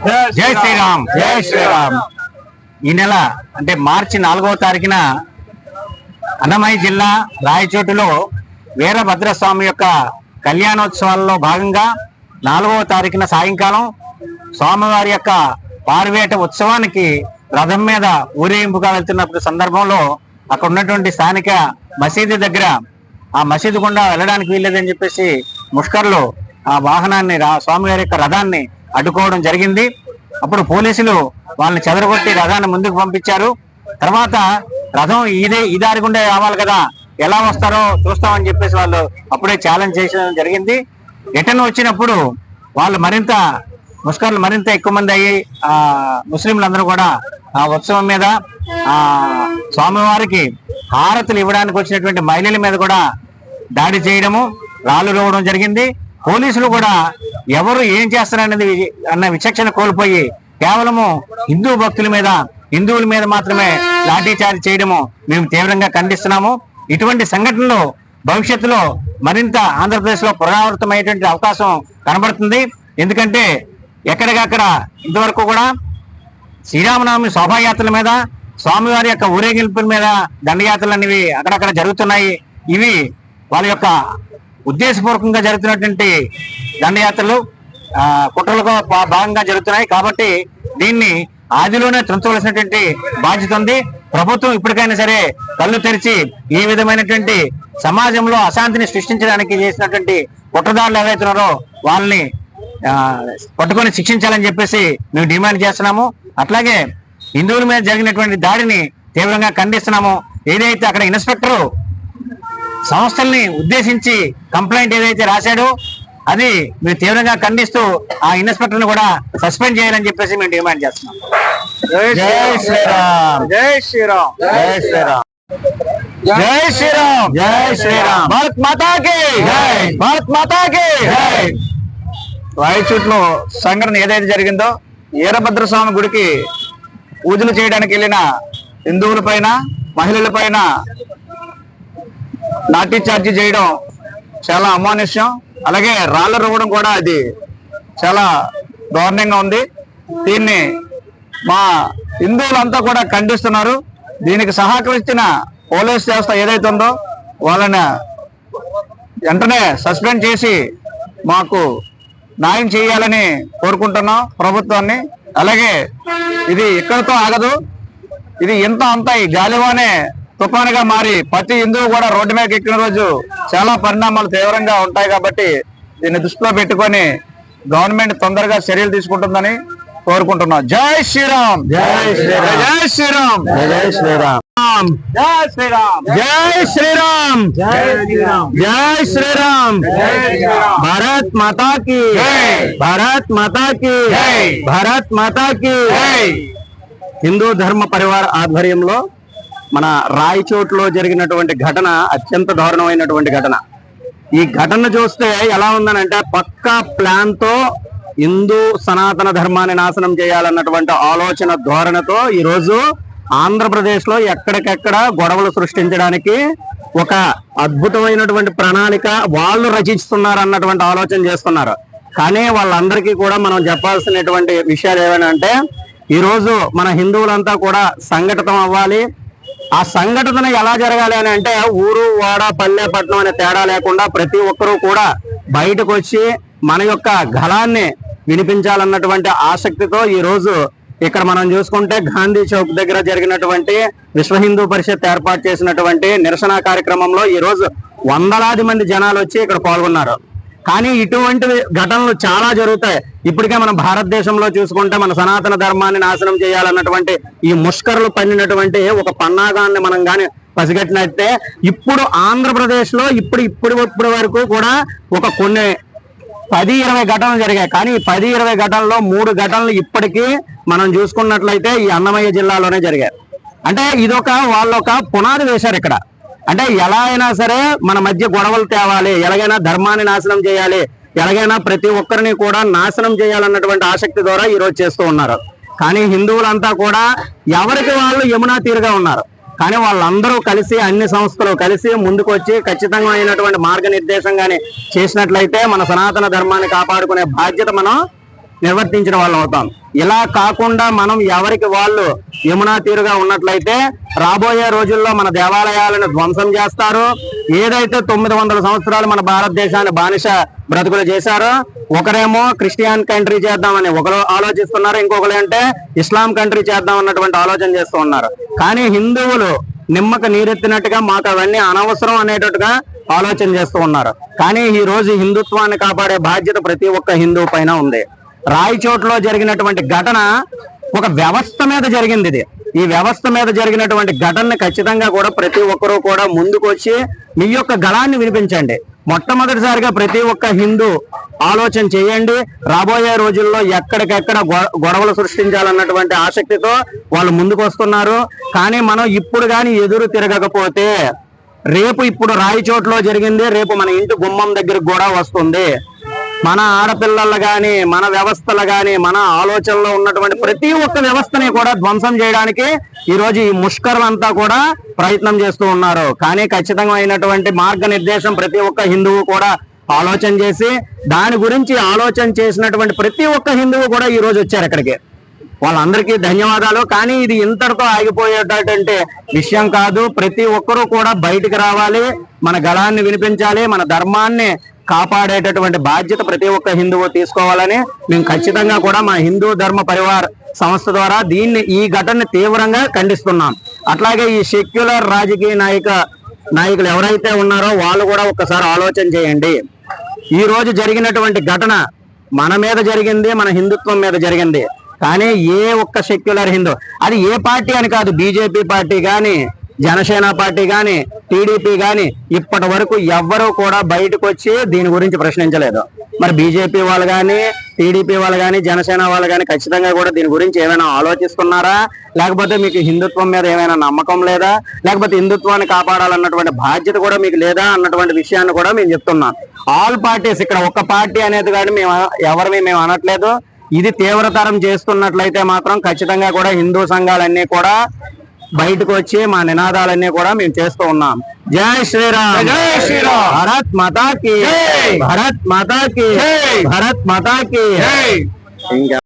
జై శ్రీరామ్, జై శ్రీరామ్. ఈ నెల అంటే మార్చి 4వ తారీఖున అన్నమయ్య జిల్లా రాయచోటులో వీరభద్రస్వామి యొక్క కళ్యాణోత్సవాల్లో భాగంగా 4వ తారీఖున సాయంకాలం స్వామివారి యొక్క పారువేట ఉత్సవానికి రథం మీద ఊరేగింపుగా వెళ్తున్నప్పుడు సందర్భంలో అక్కడ ఉన్నటువంటి స్థానిక మసీదు దగ్గర ఆ మసీదు గుండా వెళ్ళడానికి వీల్లేదని చెప్పేసి ముష్కర్లు ఆ వాహనాన్ని స్వామివారి యొక్క రథాన్ని అడ్డుకోవడం జరిగింది. అప్పుడు పోలీసులు వాళ్ళని చెదరగొట్టి రథాన్ని ముందుకు పంపించారు. తర్వాత రథం ఈ దారి గుండా రావాలి కదా, ఎలా వస్తారో చూస్తామని చెప్పేసి వాళ్ళు అప్పుడే ఛాలెంజ్ చేయడం జరిగింది. రిటర్న్ వచ్చినప్పుడు వాళ్ళు ముష్కర్లు మరింత ఎక్కువ మంది అయ్యి ముస్లింలందరూ కూడా ఆ ఉత్సవం మీద స్వామివారికి హారతులు ఇవ్వడానికి వచ్చినటువంటి మహిళల మీద కూడా దాడి చేయడము, రాళ్ళు రువ్వడం జరిగింది. పోలీసులు కూడా ఎవరు ఏం చేస్తారనేది అన్న విచక్షణ కోల్పోయి కేవలము హిందువుల మీద మాత్రమే లాఠీ చార్జ్ చేయడము మేము తీవ్రంగా ఖండిస్తున్నాము. ఇటువంటి సంఘటనలు భవిష్యత్తులో మరింత ఆంధ్రప్రదేశ్ లో పునరావృతమయ్యేటువంటి అవకాశం కనబడుతుంది. ఎందుకంటే ఎక్కడికక్కడ ఇంతవరకు కూడా శ్రీరామనవమి శోభాయాత్రల మీద, స్వామివారి యొక్క ఊరేగింపుల మీద దండయాత్రలు అనేవి అక్కడక్కడ జరుగుతున్నాయి. ఇవి వాళ్ళ యొక్క ఉద్దేశపూర్వకంగా జరుగుతున్నటువంటి దండయాత్రలు కుట్రలకు భాగంగా జరుగుతున్నాయి. కాబట్టి దీన్ని ఆదిలోనే తుంచవలసినటువంటి బాధ్యత ఉంది. ప్రభుత్వం ఇప్పటికైనా సరే కళ్ళు తెరిచి ఈ విధమైనటువంటి సమాజంలో అశాంతిని సృష్టించడానికి చేసినటువంటి కుట్రదారులు ఎవరైతున్నారో వాళ్ళని పట్టుకొని శిక్షించాలని చెప్పేసి మేము డిమాండ్ చేస్తున్నాము. అట్లాగే హిందువుల మీద జరిగినటువంటి దాడిని తీవ్రంగా ఖండిస్తున్నాము. ఏదైతే అక్కడ ఇన్స్పెక్టర్ సంస్థల్ని ఉద్దేశించి కంప్లైంట్ ఏదైతే రాశాడో అది మేము తీవ్రంగా ఖండిస్తూ ఆ ఇన్స్పెక్టర్ ని కూడా సస్పెండ్ చేయాలని చెప్పేసి మేము డిమాండ్ చేస్తున్నాం. జై శ్రీరామ్, జై శ్రీరామ్, జై శ్రీరామ్, జై శ్రీరామ్, జై శ్రీరామ్. భారత్ మాతాకి జై, భారత్ మాతాకి జై. రాయచోట్లో సంఘటన ఏదైతే జరిగిందో వీరభద్రస్వామి గుడికి పూజలు చేయడానికి వెళ్ళిన హిందువుల పైన, మహిళల పైన లాఠీ చార్జీ చేయడం చాలా అమానుష్యం. అలాగే రాళ్ళ రువ్వడం కూడా అది చాలా దారుణంగా ఉంది. దీన్ని మా హిందువులంతా కూడా ఖండిస్తున్నారు. దీనికి సహకరించిన పోలీస్ వ్యవస్థ ఏదైతే ఉందో వాళ్ళని వెంటనే సస్పెండ్ చేసి మాకు న్యాయం చేయాలని కోరుకుంటున్నాం ప్రభుత్వాన్ని. అలాగే ఇది ఇక్కడితో ఆగదు, ఇది ఇంత అంత ఈ గాలివానే తుఫానుగా మారి ప్రతి హిందువు కూడా రోడ్డు మీద ఎక్కిన రోజు చాలా పరిణామాలు తీవ్రంగా ఉంటాయి. కాబట్టి దీన్ని దృష్టిలో పెట్టుకొని గవర్నమెంట్ తొందరగా చర్యలు తీసుకుంటుందని కోరుకుంటున్నాం. జై శ్రీరామ్, జై శ్రీరామ్, జై శ్రీరామ్, జై శ్రీరామ్, జై శ్రీరామ్, జై శ్రీరామ్, జై శ్రీరామ్, జై శ్రీరామ్, జై శ్రీరామ్. భారత్ మాతా కీ జై, భారత్ మాతా కీ జై, భారత్ మాతా కీ జై. హిందూ ధర్మ పరివార ఆధ్వర్యంలో మన రాయచోట్లో జరిగినటువంటి ఘటన అత్యంత దారుణమైనటువంటి ఘటన. ఈ ఘటన చూస్తే ఎలా ఉందనంటే పక్కా ప్లాన్ తో హిందూ సనాతన ధర్మాన్ని నాశనం చేయాలన్నటువంటి ఆలోచన ధోరణితో ఈరోజు ఆంధ్రప్రదేశ్ లో ఎక్కడికెక్కడ గొడవలు సృష్టించడానికి ఒక అద్భుతమైనటువంటి ప్రణాళిక వాళ్ళు రచిస్తున్నారు అన్నటువంటి ఆలోచన చేస్తున్నారు. కానీ వాళ్ళందరికీ కూడా మనం చెప్పాల్సినటువంటి విషయాలు ఏమైనా ఈ రోజు మన హిందువులంతా కూడా సంఘటితం అవ్వాలి. ఆ సంఘటన ఎలా జరగాలి అని అంటే ఊరు, వాడ, పల్లె, పట్టణం అనే తేడా లేకుండా ప్రతి ఒక్కరూ కూడా బయటకు వచ్చి మన యొక్క గళాన్ని వినిపించాలన్నటువంటి ఆసక్తితో ఈ రోజు ఇక్కడ మనం చూసుకుంటే గాంధీ చౌక్ దగ్గర జరిగినటువంటి విశ్వ హిందూ పరిషత్ ఏర్పాటు చేసినటువంటి నిరసన కార్యక్రమంలో ఈ రోజు వందలాది మంది జనాలు వచ్చి ఇక్కడ పాల్గొన్నారు. కానీ ఇటువంటి ఘటనలు చాలా జరుగుతాయి. ఇప్పటికే మన భారతదేశంలో చూసుకుంటే మన సనాతన ధర్మాన్ని నాశనం చేయాలన్నటువంటి ఈ ముష్కరులు పన్నినటువంటి ఒక పన్నాగాన్ని మనం కానీ పసిగట్టినట్టే ఇప్పుడు ఆంధ్రప్రదేశ్ లో ఇప్పుడు వరకు కూడా ఒక కొన్ని 10-20 ఘటనలు జరిగాయి. కానీ 10-20 ఘటనలో 3 ఘటనలు ఇప్పటికీ మనం చూసుకున్నట్లయితే ఈ అన్నమయ్య జిల్లాలోనే జరిగాయి. అంటే ఇదొక వాళ్ళొక పునాది వేశారు ఇక్కడ. అంటే ఎలా అయినా సరే మన మధ్య గొడవలు తేవాలి, ఎలాగైనా ధర్మాన్ని నాశనం చేయాలి, ఎలాగైనా ప్రతి ఒక్కరిని కూడా నాశనం చేయాలన్నటువంటి ఆసక్తి ద్వారా ఈరోజు చేస్తూ ఉన్నారు. కానీ హిందువులంతా కూడా ఎవరికి వాళ్ళు యమునా తీరుగా ఉన్నారు. కానీ వాళ్ళందరూ కలిసి అన్ని సంస్థలు కలిసి ముందుకు వచ్చి ఖచ్చితంగా అయినటువంటి మార్గనిర్దేశంగానే చేసినట్లయితే మన సనాతన ధర్మాన్ని కాపాడుకునే బాధ్యత మనం నిర్వర్తించిన వాళ్ళం అవుతాం. ఇలా కాకుండా మనం ఎవరికి వాళ్ళు యమునా తీరుగా ఉన్నట్లయితే రాబోయే రోజుల్లో మన దేవాలయాలను ధ్వంసం చేస్తారు. ఏదైతే 900 సంవత్సరాలు మన భారతదేశాన్ని బానిస బ్రతుకులు చేశారో, ఒకరేమో క్రిస్టియన్ కంట్రీ చేద్దామని ఒకరు ఆలోచిస్తున్నారు, ఇంకొకరు అంటే ఇస్లాం కంట్రీ చేద్దాం అన్నటువంటి ఆలోచన చేస్తూ ఉన్నారు. కానీ హిందువులు నిమ్మక నీరెత్తినట్టుగా మాకు అవన్నీ అనవసరం అనేటట్టుగా ఆలోచన చేస్తూ ఉన్నారు. కానీ ఈ రోజు హిందుత్వాన్ని కాపాడే బాధ్యత ప్రతి ఒక్క హిందువు పైన ఉంది. రాయచోట్లో జరిగినటువంటి ఘటన ఒక వ్యవస్థ మీద జరిగింది. ఇది ఈ వ్యవస్థ మీద జరిగినటువంటి ఘటనని ఖచ్చితంగా కూడా ప్రతి ఒక్కరూ కూడా ముందుకు వచ్చి మీ యొక్క గళాన్ని వినిపించండి. మొట్టమొదటిసారిగా ప్రతి ఒక్క హిందూ ఆలోచన చేయండి. రాబోయే రోజుల్లో ఎక్కడికెక్కడ గొడవలు సృష్టించాలన్నటువంటి ఆసక్తితో వాళ్ళు ముందుకు వస్తున్నారు. కానీ మనం ఇప్పుడు కానీ ఎదురు తిరగకపోతే రేపు ఇప్పుడు రాయచోట్లో జరిగింది రేపు మన ఇంటి గుమ్మం దగ్గరికి కూడా వస్తుంది. మన ఆడపిల్లలు గాని, మన వ్యవస్థలు గాని, మన ఆలోచనలో ఉన్నటువంటి ప్రతి ఒక్క వ్యవస్థని కూడా ధ్వంసం చేయడానికి ఈ రోజు ఈ ముష్కరులంతా కూడా ప్రయత్నం చేస్తూ ఉన్నారు. కానీ ఖచ్చితంగా అయినటువంటి మార్గనిర్దేశం ప్రతి ఒక్క హిందువు కూడా ఆలోచన చేసి దాని గురించి ఆలోచన చేసినటువంటి ప్రతి ఒక్క హిందువు కూడా ఈ రోజు వచ్చారు ఇక్కడికి. వాళ్ళందరికీ ధన్యవాదాలు. కానీ ఇది ఇంతటితో ఆగిపోయేటటువంటి విషయం కాదు. ప్రతి ఒక్కరూ కూడా బయటికి రావాలి, మన గళాన్ని వినిపించాలి, మన ధర్మాన్ని కాపాడేటటువంటి బాధ్యత ప్రతి ఒక్క హిందువు తీసుకోవాలని మేము ఖచ్చితంగా కూడా మా హిందూ ధర్మ పరివార్ సంస్థ ద్వారా ఈ ఘటనని తీవ్రంగా ఖండిస్తున్నాం. అట్లాగే ఈ సెక్యులర్ రాజకీయ నాయకులు ఎవరైతే ఉన్నారో వాళ్ళు కూడా ఒక్కసారి ఆలోచన చేయండి. ఈ రోజు జరిగినటువంటి ఘటన మన మీద జరిగింది, మన హిందుత్వం మీద జరిగింది. కానీ ఏ ఒక్క సెక్యులర్ హిందూ, అది ఏ పార్టీ అని కాదు, బీజేపీ పార్టీ కానీ, జనసేన పార్టీ కానీ, టీడీపీ కానీ ఇప్పటి వరకు ఎవ్వరూ కూడా బయటకు వచ్చి దీని గురించి ప్రశ్నించలేదు. మరి బీజేపీ వాళ్ళు కానీ, టీడీపీ వాళ్ళు కానీ, జనసేన వాళ్ళు కానీ ఖచ్చితంగా కూడా దీని గురించి ఏమైనా ఆలోచిస్తున్నారా? లేకపోతే మీకు హిందుత్వం మీద ఏమైనా నమ్మకం లేదా? లేకపోతే హిందుత్వాన్ని కాపాడాలన్నటువంటి బాధ్యత కూడా మీకు లేదా అన్నటువంటి విషయాన్ని కూడా మేము చెప్తున్నాం. ఆల్ పార్టీస్, ఇక్కడ ఒక్క పార్టీ అనేది కానీ మేము అనట్లేదు. ఇది తీవ్రతరం చేస్తున్నట్లయితే మాత్రం ఖచ్చితంగా కూడా హిందూ సంఘాలన్నీ కూడా బయటకు వచ్చి మా నినాదాలన్నీ కూడా మేము చేస్తూ ఉన్నాం. జై శ్రీరామ్, జై శ్రీరామ్, భారత్ మాతా కీ, భారత్ మాతా కీ, భారత్ మాతా కీ. ఇంకా